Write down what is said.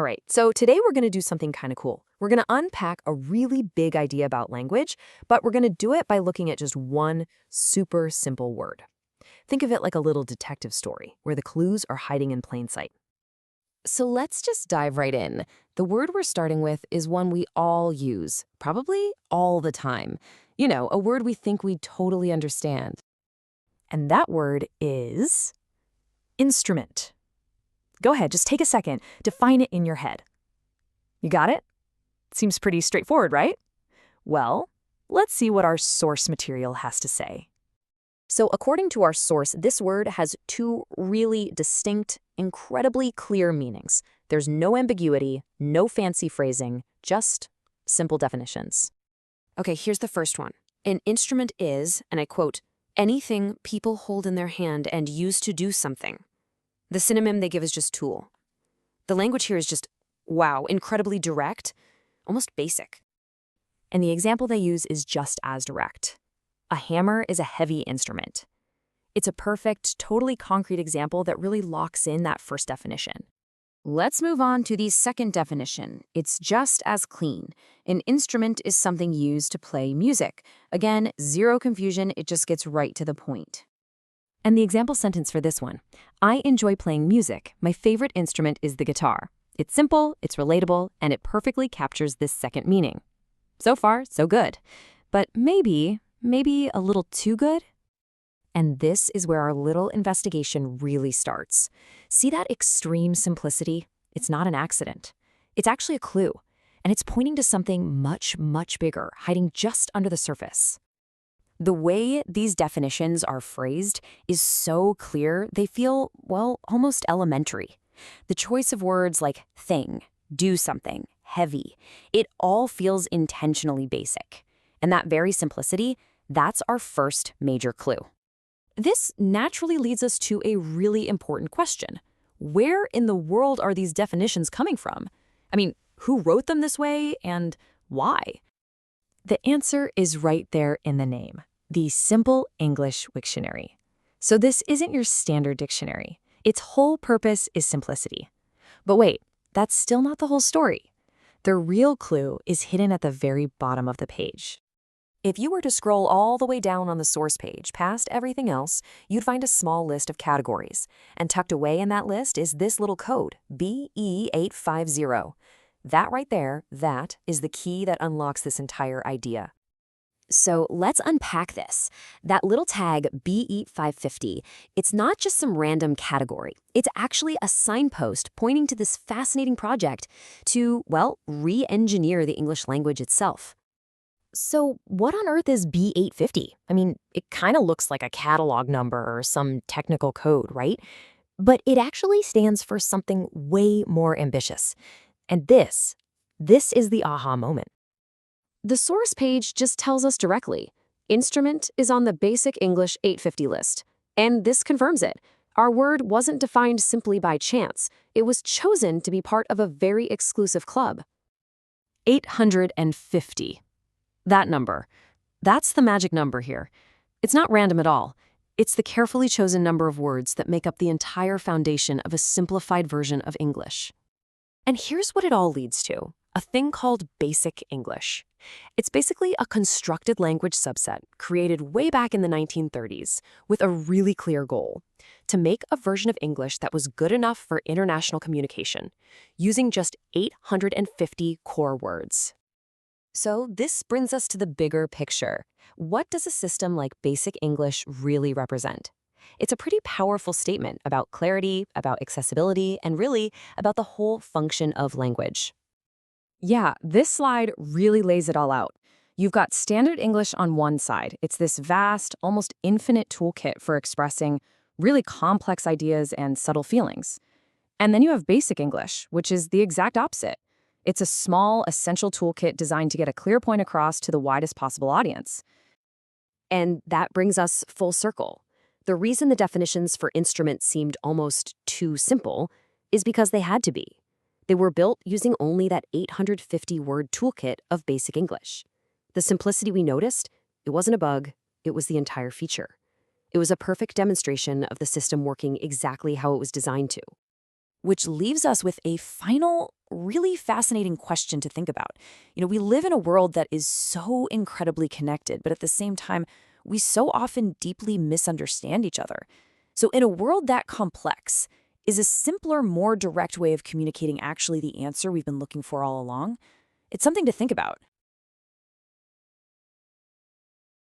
All right, so today we're going to do something kind of cool. We're going to unpack a really big idea about language, but we're going to do it by looking at just one super simple word. Think of it like a little detective story where the clues are hiding in plain sight. So let's just dive right in. The word we're starting with is one we all use, probably all the time. You know, a word we think we totally understand. And that word is instrument. Go ahead, just take a second, define it in your head. You got it? Seems pretty straightforward, right? Well, let's see what our source material has to say. So according to our source, this word has two really distinct, incredibly clear meanings. There's no ambiguity, no fancy phrasing, just simple definitions. Okay, here's the first one. An instrument is, and I quote, anything people hold in their hand and use to do something. The synonym they give is just tool. The language here is just, wow, incredibly direct, almost basic. And the example they use is just as direct. A hammer is a heavy instrument. It's a perfect, totally concrete example that really locks in that first definition. Let's move on to the second definition. It's just as clean. An instrument is something used to play music. Again, zero confusion, it just gets right to the point. And the example sentence for this one, I enjoy playing music. My favorite instrument is the guitar. It's simple, it's relatable, and it perfectly captures this second meaning. So far, so good. But maybe a little too good? And this is where our little investigation really starts. See that extreme simplicity? It's not an accident. It's actually a clue, and it's pointing to something much, much bigger, hiding just under the surface. The way these definitions are phrased is so clear, they feel, well, almost elementary. The choice of words like thing, do something, heavy, it all feels intentionally basic. And that very simplicity, that's our first major clue. This naturally leads us to a really important question. Where in the world are these definitions coming from? I mean, who wrote them this way and why? The answer is right there in the name. The Simple English Wiktionary. So this isn't your standard dictionary. Its whole purpose is simplicity. But wait, that's still not the whole story. The real clue is hidden at the very bottom of the page. If you were to scroll all the way down on the source page, past everything else, you'd find a small list of categories. And tucked away in that list is this little code, BE850. That right there, that is the key that unlocks this entire idea. So let's unpack this. That little tag, BE550, it's not just some random category. It's actually a signpost pointing to this fascinating project to, well, re-engineer the English language itself. So what on earth is B850? I mean, it kind of looks like a catalog number or some technical code, right? But it actually stands for something way more ambitious. And this is the aha moment. The source page just tells us directly, instrument is on the Basic English 850 list. And this confirms it. Our word wasn't defined simply by chance. It was chosen to be part of a very exclusive club. 850. That number. That's the magic number here. It's not random at all. It's the carefully chosen number of words that make up the entire foundation of a simplified version of English. And here's what it all leads to. A thing called Basic English. It's basically a constructed language subset created way back in the 1930s with a really clear goal: to make a version of English that was good enough for international communication, using just 850 core words. So this brings us to the bigger picture. What does a system like Basic English really represent? It's a pretty powerful statement about clarity, about accessibility, and really about the whole function of language. Yeah, this slide really lays it all out. You've got standard English on one side. It's this vast, almost infinite toolkit for expressing really complex ideas and subtle feelings. And then you have Basic English, which is the exact opposite. It's a small, essential toolkit designed to get a clear point across to the widest possible audience. And that brings us full circle. The reason the definitions for instruments seemed almost too simple is because they had to be. They were built using only that 850-word toolkit of Basic English. The simplicity we noticed, it wasn't a bug, it was the entire feature. It was a perfect demonstration of the system working exactly how it was designed to. Which leaves us with a final, really fascinating question to think about. We live in a world that is so incredibly connected, but at the same time, we so often deeply misunderstand each other. So, in a world that complex, is a simpler, more direct way of communicating actually the answer we've been looking for all along? It's something to think about.